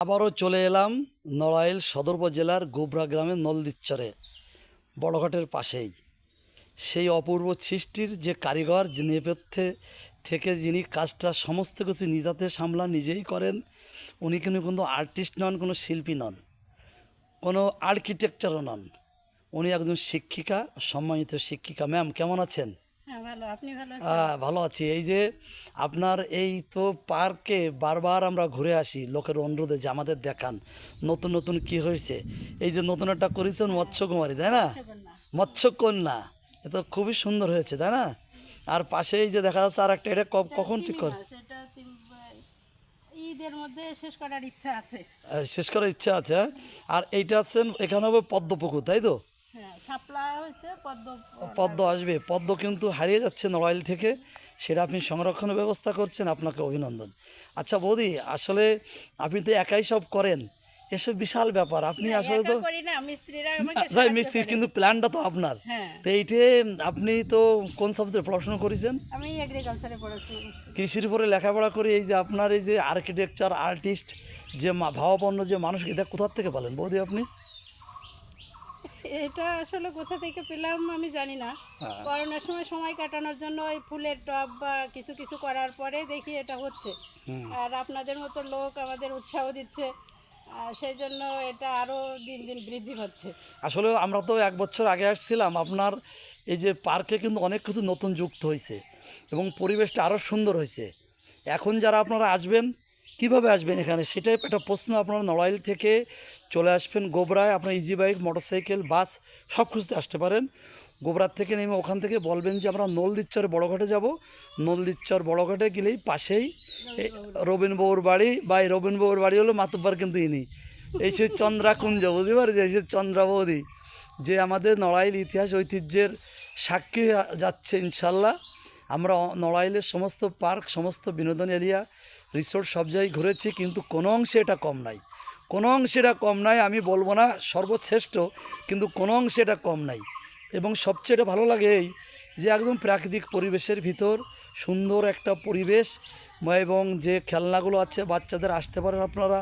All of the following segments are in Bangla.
আবারও চলে এলাম নড়াইল সদর উপজেলার গোবরা গ্রামের নলদিচ্চরে বড়ঘাটের পাশেই। সেই অপূর্ব সৃষ্টির যে কারিগর, যে নেপথ্যে থেকে যিনি কাজটা সমস্ত কিছু নিজাতে সামলান, নিজেই করেন, উনি কিন্তু আর্টিস্ট নন, কোনো শিল্পী নন, কোনো আর্কিটেকচারও নন। উনি একজন শিক্ষিকা, সম্মানিত শিক্ষিকা। ম্যাম কেমন আছেন? হ্যাঁ, ভালো। আপনি ভালো আছেন? ভালো আছি। এই যে আপনার এই তো পার্কে বারবার আমরা ঘুরে আসি লোকের অনুরোধে, যে আমাদের দেখান নতুন নতুন কি হয়েছে। এই যে নতুন একটা করেছেন মৎস্যকুমারী, তাই না? মৎস্যকন্যা। মৎস্যকন্যা, এ তো খুবই সুন্দর হয়েছে, তাই না? আর পাশেই যে দেখা যাচ্ছে আর একটা, এটা কখন ঠিক করে ঈদের মধ্যে শেষ করার ইচ্ছা আছে। শেষ করার ইচ্ছা আছে, হ্যাঁ? আর এইটা আছেন এখানে হবে পদ্মপুকুর, তাই তো? হ্যাঁ, শাপলা হয়েছে, পদ্ম পদ্ম আসবে, পদ্ম কিন্তু হারিয়ে যাচ্ছে নড়াইল থেকে, সেটা আপনি সংরক্ষণের ব্যবস্থা করছেন, আপনাকে অভিনন্দন। আচ্ছা বৌদি, আসলে আপনি তো একাই সব করেন, এসব বিশাল ব্যাপার। আপনি আসলে তো করি না, মিস্ত্রিরা আমাকে তাই সাহায্য মিস্ত্রি, করে। কিন্তু প্ল্যানটা তো আপনার। হ্যাঁ, তো এইটে আপনি তো কোন সাবজেক্টে পড়াশোনা করেছেন? আমি এগ্রিকালচারে পড়াশোনা করছি। কৃষির উপরে লেখাপড়া করে এই যে আপনার এই যে আর্কিটেকচার আর্টিস্ট, যে ভাবাপন্ন যে মানুষ, এটা কোথার থেকে বলেন বৌদি আপনি? এটা আসলে কোথা থেকে পেলাম আমি জানি না। হ্যাঁ। করোনার সময় সময় কাটানোর জন্য ওই ফুলের টব বা কিছু কিছু করার পরে দেখি এটা হচ্ছে। আর আপনাদের মতো লোক আমাদের উৎসাহ দিচ্ছে, সেই জন্য এটা আরও দিন দিন বৃদ্ধি পাচ্ছে। আসলে আমরা তো 1 বছর আগে আসছিলাম, আপনার এই যে পার্কে কিন্তু অনেক কিছু নতুন যুক্ত হয়েছে এবং পরিবেশটা আরও সুন্দর হয়েছে। এখন যারা আপনারা আসবেন, কিভাবে আসবেন এখানে, সেটাই একটা প্রশ্ন। আপনারা নড়াইল থেকে চলে আসবেন গোবরায়, আপনার ইজি বাইক, মোটরসাইকেল, বাস সব কিছুতে আসতে পারেন। গোবরার থেকে নেমে ওখান থেকে বলবেন যে আমরা নলদিচ্চর বড়ঘাটে যাব। নলদিচ্চর বড়ঘাটে গেলেই পাশেই এই রবীন্দ্রবাবুর বাড়ি, বা এই রবীন্দ্রবাবুর বাড়ি হলো মাতুব্বার, কিন্তু ইনি এই সে চন্দ্রাকুঞ্জ, বুঝতে পারছি, এই সে চন্দ্রাবতী, যে আমাদের নড়াইল ইতিহাস ঐতিহ্যের সাক্ষী যাচ্ছে ইনশাল্লাহ। আমরা নড়াইলের সমস্ত পার্ক, সমস্ত বিনোদন এরিয়া, রিসোর্ট সব জায়গায় ঘুরেছি, কিন্তু কোনো অংশে এটা কম নাই, কোনো অংশে এটা কম নাই। আমি বলবো না সর্বশ্রেষ্ঠ, কিন্তু কোনো অংশে এটা কম নাই। এবং সবচেয়ে এটা ভালো লাগে এই যে একদম প্রাকৃতিক পরিবেশের ভিতর সুন্দর একটা পরিবেশ, এবং যে খেলনাগুলো আছে, বাচ্চাদের আসতে পারেন আপনারা,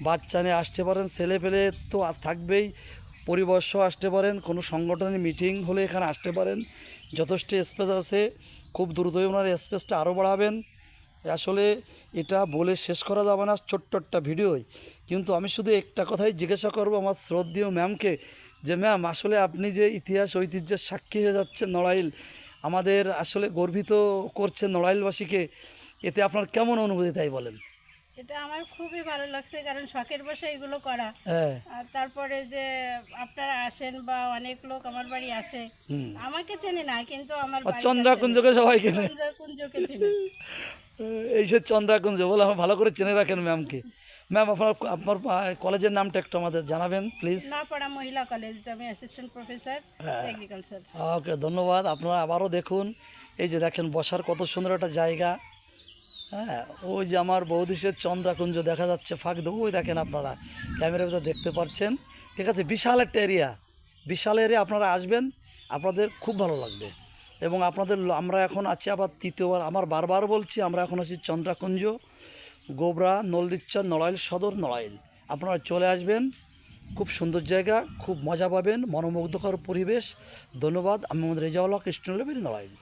বাচ্চা নিয়ে আসতে পারেন, ছেলে পেলে তো থাকবেই, পরিবর্ষ আসতে পারেন, কোনো সংগঠনের মিটিং হলে এখানে আসতে পারেন, যথেষ্ট স্পেস আছে। খুব দ্রুতই ওনার স্পেসটা আরও বাড়াবেন। আসলে এটা বলে শেষ করা যাবে না ছোট্ট একটা ভিডিওই, কিন্তু আমি শুধু একটা কথাই জিজ্ঞাসা করব আমার শ্রদ্ধেয় ম্যামকে, যে ম্যাম আসলে আপনি যে ইতিহাস ঐতিহ্যের সাক্ষী হয়ে যাচ্ছেন নড়াইল, আমাদের আসলে গর্বিত করছেন নড়াইলবাসীকে, এতে আপনার কেমন অনুভূতি, তাই বলেন? এটা আমার খুবই ভালো লাগছে, কারণ শখের বশে এগুলো করা। হ্যাঁ। আর তারপরে যে আপনারা আসেন বা অনেক লোক আমার বাড়ি আসে, আমাকে চেনে না কিন্তু আমার বাড়িটা চন্দ্রাকুঞ্জকে সবাই চেনে, কেনে, চন্দ্রকুঞ্জকে চেনে। এই সে চন্দ্রাকুঞ্জ বলে আমার ভালো করে চেনে রাখেন ম্যামকে। ম্যাম আপনার আপনার কলেজের নামটা একটু আমাদের জানাবেন প্লিজ। নাপাড়া মহিলা কলেজ, আমি অ্যাসিস্ট্যান্ট প্রফেসর এগ্রিকালচার। ওকে, ধন্যবাদ। আপনারা আবারও দেখুন, এই যে দেখেন বসার কত সুন্দর একটা জায়গা। হ্যাঁ, ওই যে আমার বৌদিশের চন্দ্রাকুঞ্জ দেখা যাচ্ছে ফাঁক দেবো, ওই দেখেন আপনারা ক্যামেরার ভিতরে দেখতে পাচ্ছেন। ঠিক আছে, বিশাল একটা এরিয়া, বিশাল এরিয়া। আপনারা আসবেন, আপনাদের খুব ভালো লাগবে। এবং আপনাদের আমরা এখন আছি আবার তৃতীয়বার, আমার বারবার বলছি, আমরা এখন আছি চন্দ্রাকুঞ্জ, গোবরা, নলদিচ্চর, নড়াইল সদর, নড়াইল। আপনারা চলে আসবেন, খুব সুন্দর জায়গা, খুব মজা পাবেন, মনোমুগ্ধকর পরিবেশ। ধন্যবাদ। আমি আমাদের রেজাউল হক, কৃষ্ণলেবের, নড়াইল।